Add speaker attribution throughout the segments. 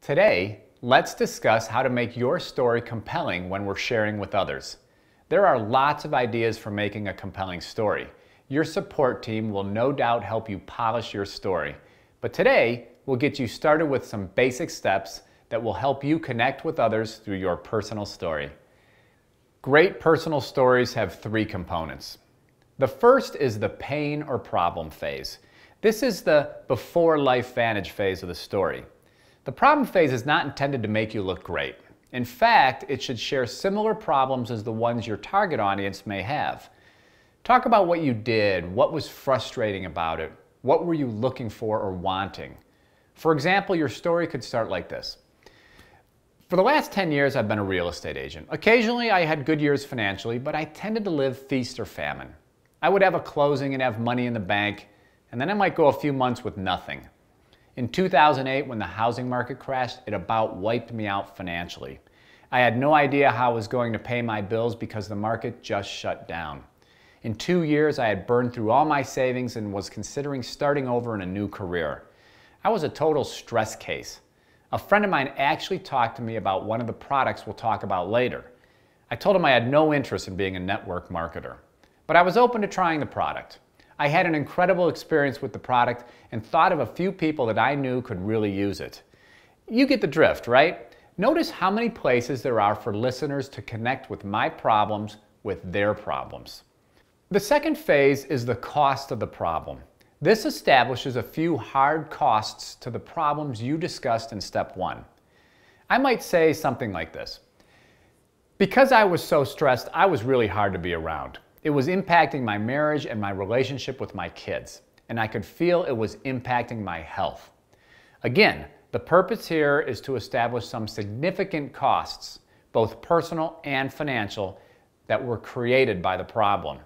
Speaker 1: Today, let's discuss how to make your story compelling when we're sharing with others. There are lots of ideas for making a compelling story. Your support team will no doubt help you polish your story. But today, we'll get you started with some basic steps that will help you connect with others through your personal story. Great personal stories have three components. The first is the pain or problem phase. This is the before LifeVantage phase of the story. The problem phase is not intended to make you look great. In fact, it should share similar problems as the ones your target audience may have. Talk about what you did, what was frustrating about it, what were you looking for or wanting. For example, your story could start like this. For the last 10 years, I've been a real estate agent. Occasionally, I had good years financially, but I tended to live feast or famine. I would have a closing and have money in the bank, and then I might go a few months with nothing. In 2008, when the housing market crashed, it about wiped me out financially. I had no idea how I was going to pay my bills because the market just shut down. In 2 years, I had burned through all my savings and was considering starting over in a new career. I was a total stress case. A friend of mine actually talked to me about one of the products we'll talk about later. I told him I had no interest in being a network marketer, but I was open to trying the product. I had an incredible experience with the product and thought of a few people that I knew could really use it. You get the drift, right? Notice how many places there are for listeners to connect with my problems with their problems. The second phase is the cost of the problem. This establishes a few hard costs to the problems you discussed in step one. I might say something like this. Because I was so stressed, I was really hard to be around. It was impacting my marriage and my relationship with my kids, and I could feel it was impacting my health. Again, the purpose here is to establish some significant costs, both personal and financial, that were created by the problem.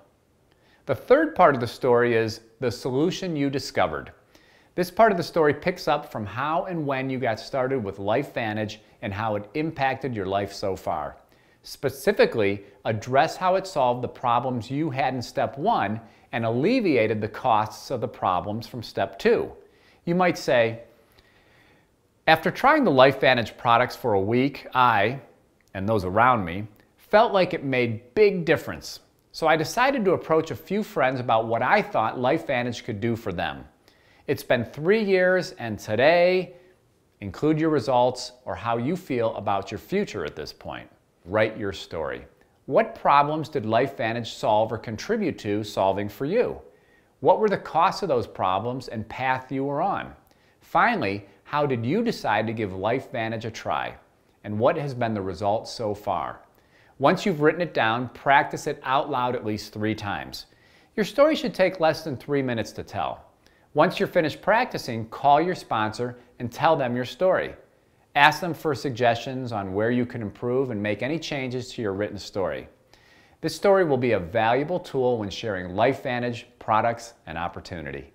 Speaker 1: The third part of the story is the solution you discovered. This part of the story picks up from how and when you got started with LifeVantage and how it impacted your life so far. Specifically, address how it solved the problems you had in step one and alleviated the costs of the problems from step two. You might say, after trying the LifeVantage products for a week, I, and those around me, felt like it made big difference. So I decided to approach a few friends about what I thought LifeVantage could do for them. It's been 3 years, and today, include your results or how you feel about your future at this point. Write your story. What problems did LifeVantage solve or contribute to solving for you? What were the costs of those problems and path you were on? Finally, how did you decide to give LifeVantage a try? And what has been the result so far? Once you've written it down, practice it out loud at least 3 times. Your story should take less than 3 minutes to tell. Once you're finished practicing, call your sponsor and tell them your story. Ask them for suggestions on where you can improve and make any changes to your written story. This story will be a valuable tool when sharing LifeVantage products and opportunity.